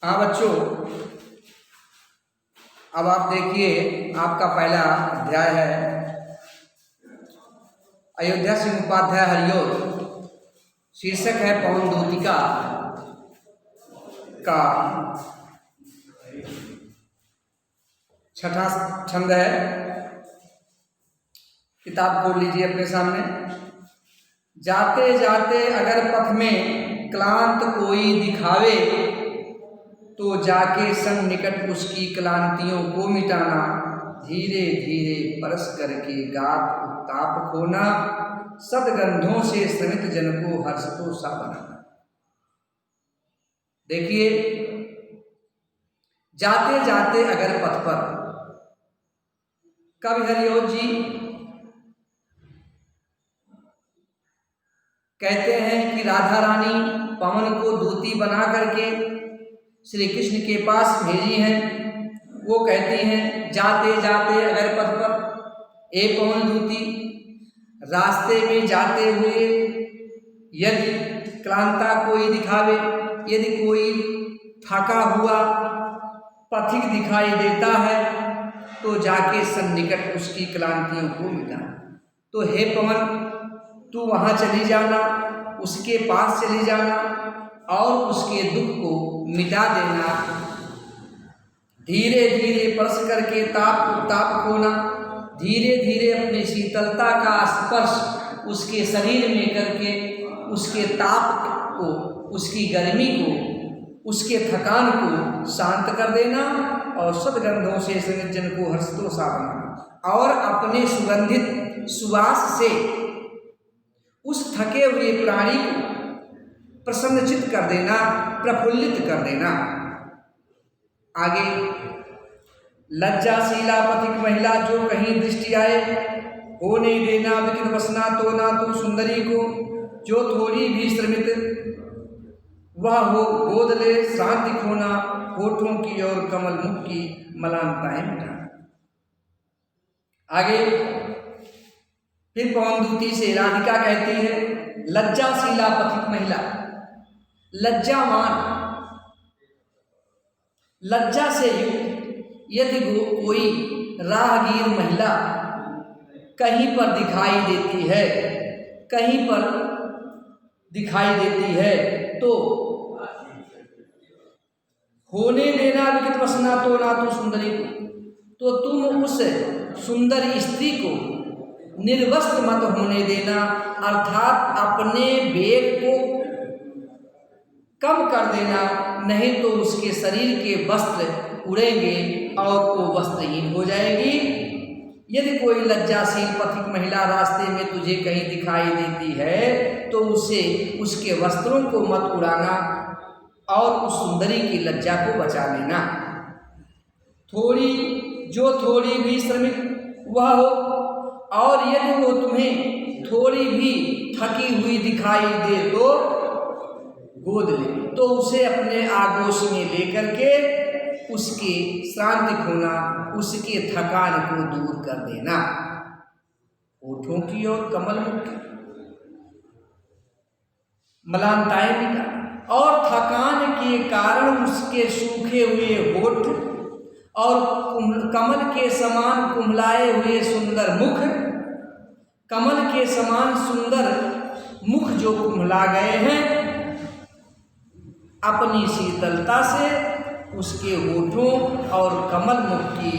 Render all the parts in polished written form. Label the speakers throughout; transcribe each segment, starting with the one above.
Speaker 1: हाँ बच्चों, अब आप देखिए, आपका पहला अध्याय है अयोध्या सिंह उपाध्याय हरिओ। शीर्षक है पवन दूतिका का छठा छंद है। किताब खोल लीजिए अपने सामने। जाते जाते अगर पथ में क्लांत कोई दिखावे, तो जाके सन्निकट उसकी क्लांतियों को मिटाना। धीरे धीरे परस करके गात उत्ताप खोना, सदगंधों से श्रमित जन को हर्ष तो सा बनाना। देखिए, जाते जाते अगर पथ पर, कवि हरिओ जी कहते हैं कि राधा रानी पवन को दूती बना करके श्री कृष्ण के पास भेजी हैं। वो कहती हैं, जाते जाते अगर पथ पर ए पवन दूती, रास्ते में जाते हुए यदि क्लांता कोई दिखावे, यदि कोई थका हुआ पथिक दिखाई देता है, तो जाके सन्निकट उसकी क्लांतियों को मिटाना। तो हे पवन, तू वहाँ चली जाना, उसके पास चली जाना और उसके दुख को मिटा देना। धीरे धीरे परस करके ताप खोना, धीरे धीरे अपनी शीतलता का स्पर्श उसके शरीर में करके उसके ताप को, उसकी गर्मी को, उसके थकान को शांत कर देना और सदगंधों से जन को हर्षोत्साह बनाना और अपने सुगंधित सुवास से उस थके हुए प्राणी को प्रसन्नचित कर देना, प्रफुल्लित कर देना। आगे, लज्जाशीला पथिक महिला जो कहीं दृष्टि आए, हो नहीं देना विकिन बसना तो ना तू सुंदरी को। जो थोड़ी भी श्रमित वह हो, गोद ले शांति खोना, होठों की और कमल मुख की मलानताएं मिटाना। आगे फिर पवन दूती से राधिका कहती है, लज्जाशीला पथिक महिला, लज्जावान, लज्जा से युक्त यदि कोई राहगीर महिला कहीं पर दिखाई देती है, कहीं पर दिखाई देती है, तो होने देना विकित बसना तो ना तू सुंदरी को। तो तुम उस सुंदर स्त्री को निर्वस्त्र मत होने देना, अर्थात अपने वेग को कम कर देना, नहीं तो उसके शरीर के वस्त्र उड़ेंगे और वो वस्त्रहीन हो जाएगी। यदि कोई लज्जाशील पथिक महिला रास्ते में तुझे कहीं दिखाई देती है, तो उसे उसके वस्त्रों को मत उड़ाना और उस सुंदरी की लज्जा को बचा लेना। थोड़ी भी श्रमिक वह हो, और यदि वो तुम्हें थोड़ी भी थकी हुई दिखाई दे तो गोद ले, तो उसे अपने आगोश में लेकर के उसकी शांति खोना, उसके थकान को दूर कर देना। होठों की और कमल मुख की मलानताएं मिटाना और थकान के कारण उसके सूखे हुए होठ और कमल के समान कुम्हलाए हुए सुंदर मुख, कमल के समान सुंदर मुख जो कुम्हला गए हैं, अपनी शीतलता से उसके होठों और कमल मुख की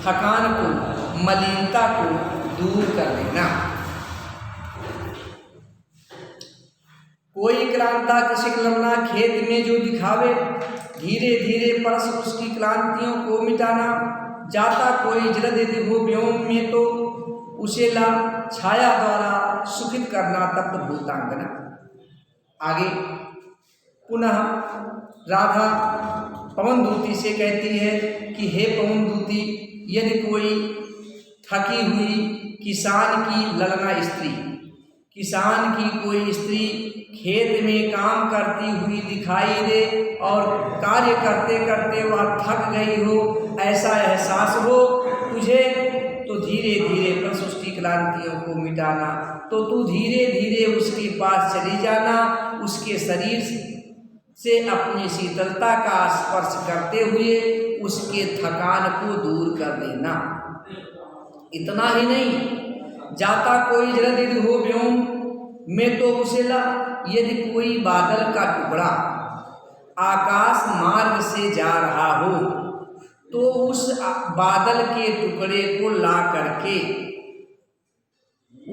Speaker 1: थकान को, मलिनता को दूर कर देना। कोई क्लांता किसी लम्ना खेत में जो दिखावे, धीरे धीरे परस उसकी क्लांतियों को मिटाना। जाता कोई जलद दिखो व्योम में, तो उसे ला छाया द्वारा सुखित करना तप्त भूतांगना। आगे पुनः राधा पवन दूती से कहती है कि हे पवन दूती, यदि कोई थकी हुई किसान की ललना स्त्री, किसान की कोई स्त्री खेत में काम करती हुई दिखाई दे और कार्य करते करते वह थक गई हो, ऐसा एहसास हो तुझे, तो धीरे धीरे परस उसकी क्लांतियों को मिटाना। तो तू धीरे धीरे उसके पास चली जाना, उसके शरीर से अपनी शीतलता का स्पर्श करते हुए उसके थकान को दूर कर देना। इतना ही नहीं, जाता कोई जलद हो व्योम में तो उसेला, यदि कोई बादल का टुकड़ा आकाश मार्ग से जा रहा हो तो उस बादल के टुकड़े को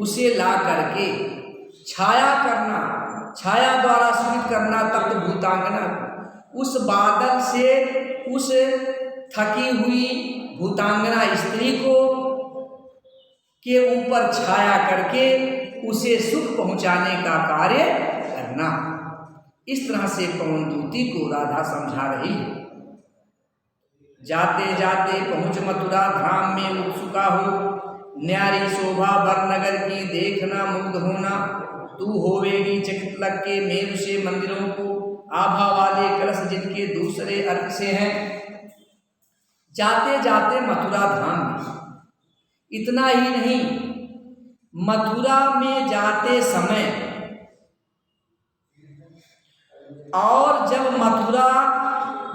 Speaker 1: उसे ला करके छाया करना, छाया द्वारा सूचित करना तप्त भूतांगना, उस बादल से उस थकी हुई भूतांगना स्त्री को के ऊपर छाया करके उसे सुख पहुंचाने का कार्य करना। इस तरह से पवनदूती को राधा समझा रही है। जाते जाते पहुँच मथुरा धाम में उत्सुका हो, न्यारी शोभा बर नगर की देखना मुग्ध होना, तू होवेगी चकित लग के मेरु से मंदिरों को, आभा वाले कलश जिनके दूसरे अर्थ से हैं। जाते जाते मथुरा धाम में, इतना ही नहीं, मथुरा में जाते समय और जब मथुरा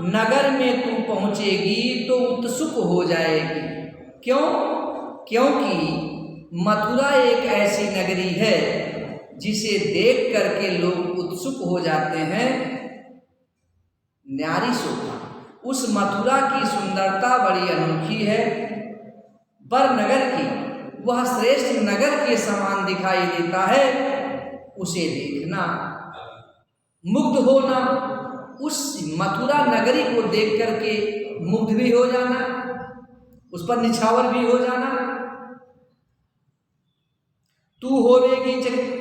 Speaker 1: नगर में तू पहुंचेगी तो उत्सुक हो जाएगी। क्यों? क्योंकि मथुरा एक ऐसी नगरी है जिसे देख करके लोग उत्सुक हो जाते हैं। न्यारी शोभा, उस मथुरा की सुंदरता बड़ी अनोखी है। बर नगर की, वह श्रेष्ठ नगर के समान दिखाई देता है। उसे देखना, मुग्ध होना, उस मथुरा नगरी को देख करके मुग्ध भी हो जाना, उस पर निछावर भी हो जाना। तू होवेगी चकित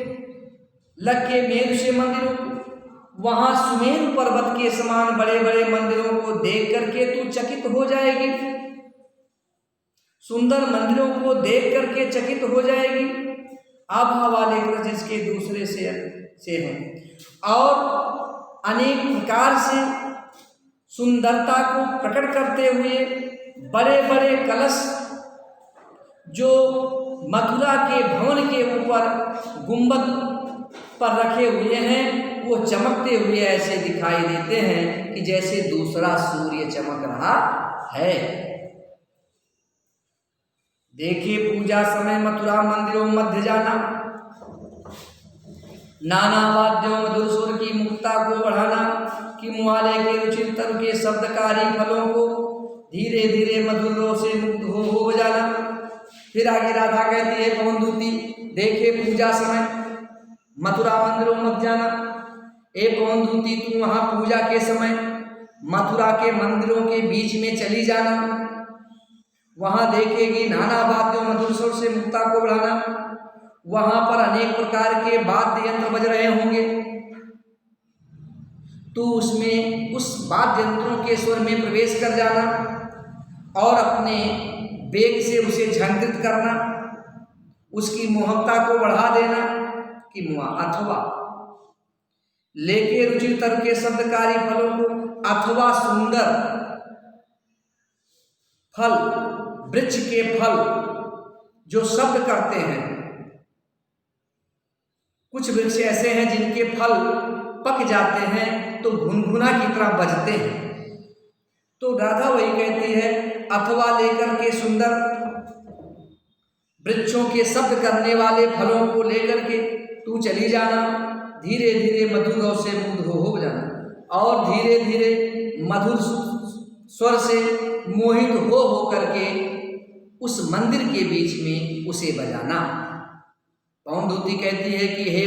Speaker 1: लग के मेरु से मंदिरों को, वहां सुमेरु पर्वत के समान बड़े बड़े मंदिरों को देख करके तू चकित हो जाएगी, सुंदर मंदिरों को देख करके चकित हो जाएगी। आभा वाले ग्रह जिसके दूसरे से हैं और अनेक प्रकार से सुंदरता को प्रकट करते हुए बड़े बड़े कलश जो मथुरा के भवन के ऊपर गुंबद पर रखे हुए हैं, वो चमकते हुए ऐसे दिखाई देते हैं कि जैसे दूसरा सूर्य चमक रहा है। देखे पूजा समय मथुरा मंदिरों मध्य जाना, नाना वाद्यों मधुर सुर की मुक्ता को बढ़ाना, कि मुआले के रुचिर तरु के शब्दकारी फलों को धीरे धीरे मधुरों से मुक्त हो बजाना। फिर आगे राधा कहती है पवनदूती, देखे पूजा समय मथुरा मंदिरों मत जाना। ए पवनदूती, तू वहाँ पूजा के समय मथुरा के मंदिरों के बीच में चली जाना, वहाँ देखेगी नाना वाद्यों मधुर सुर से मुक्ता को बढ़ाना। वहां पर अनेक प्रकार के वाद्य यंत्र बज रहे होंगे, तो उसमें उस वाद्य यंत्रों के स्वर में प्रवेश कर जाना और अपने वेग से उसे झंकृत करना, उसकी मोहकता को बढ़ा देना। कि अथवा लेके रुचिर के शब्दकारी फलों को, अथवा सुंदर फल, वृक्ष के फल जो शब्द करते हैं। कुछ वृक्ष ऐसे हैं जिनके फल पक जाते हैं तो घुनघुना की तरह बजते हैं। तो राधा वही कहती है, अथवा लेकर के सुंदर वृक्षों के शब्द करने वाले फलों को लेकर के तू चली जाना, धीरे धीरे मधुरों से मुग्ध हो जाना और धीरे धीरे मधुर स्वर से मोहित हो करके उस मंदिर के बीच में उसे बजाना। पवनदूती कहती है कि हे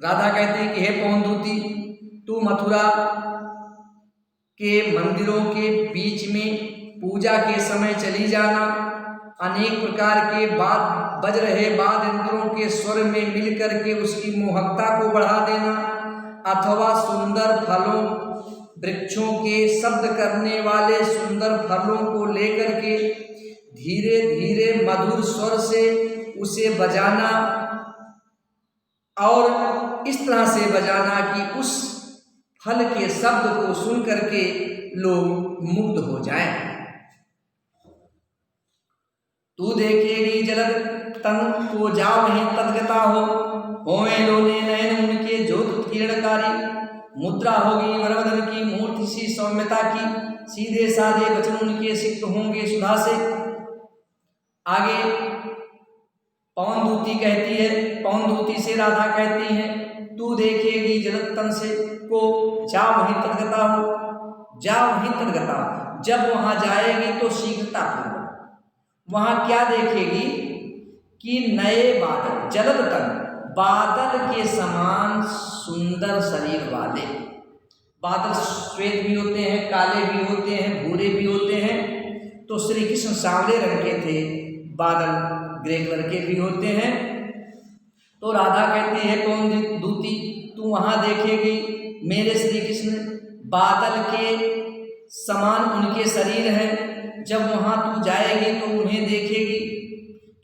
Speaker 1: राधा कहती है कि हे पवनदूती, तू मथुरा के मंदिरों के बीच में पूजा के समय चली जाना, अनेक प्रकार के बज रहे वाद्य यंत्रों के स्वर में मिल करके उसकी मोहकता को बढ़ा देना, अथवा सुंदर फलों वृक्षों के शब्द करने वाले सुंदर फलों को लेकर के धीरे धीरे मधुर स्वर से उसे बजाना और इस तरह से बजाना कि उस फल के शब्द को सुन करके लोग मुग्ध हो जाएं। तू देखेगी जलद तन को जा वहीं तदगता हो, होए लोने नयन उनके ज्योत उत्कीर्णकारी, मुद्रा होगी वरवदन की मूर्ति सी सौम्यता की, सीधे साधे वचन उनके सिक्त होंगे सुधा से। आगे पवन दूती कहती है, पवन दूती से राधा कहती है, तू देखेगी जगत तन से को, जा वहीं तदगता हो, जा वहीं तदगता हो। जब वहां जाएगी तो शीघ्रता पूर्वक वहां क्या देखेगी कि नए बादल, जलद तन, बादल के समान सुंदर शरीर वाले। बादल श्वेत भी होते हैं, काले भी होते हैं, भूरे भी होते हैं। तो श्री कृष्ण सांवले रंग के थे, बादल ग्रे कलर के भी होते हैं। तो राधा कहती है कौन दूती, तू वहां देखेगी मेरे श्री कृष्ण बादल के समान उनके शरीर हैं। जब वहां तू जाएगी तो उन्हें देखेगी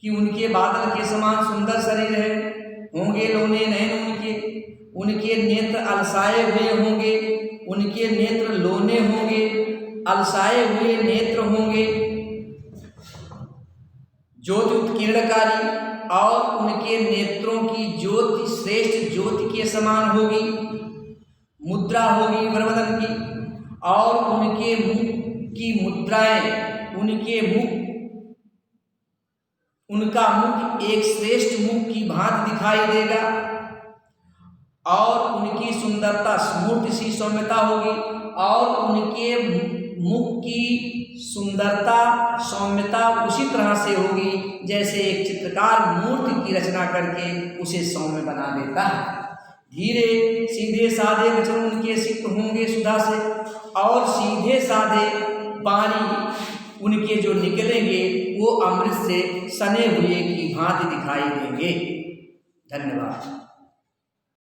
Speaker 1: कि उनके बादल के समान सुंदर शरीर है। होंगे लोने नयन उनके, उनके नेत्र अलसाए हुए होंगे, उनके नेत्र लोने होंगे, अलसाए हुए नेत्र होंगे। ज्योति उत्कीर्णकारी, और उनके नेत्रों की ज्योति श्रेष्ठ ज्योति के समान होगी। मुद्रा होगी वरवदन की, और उनके मुख की मुद्राएं, उनके मुख, उनका मुख एक श्रेष्ठ मुख की भांति दिखाई देगा। और उनकी सुंदरता मूर्ति सी सौम्यता होगी, और उनके मुख की सुंदरता सौम्यता उसी तरह से होगी जैसे एक चित्रकार मूर्ति की रचना करके उसे सौम्य बना देता है। धीरे सीधे साधे वचन उनके सिक्त होंगे सुधा से, और सीधे साधे वाणी उनके जो निकलेंगे वो अमृत से सने हुए की भांति दिखाई देंगे। धन्यवाद।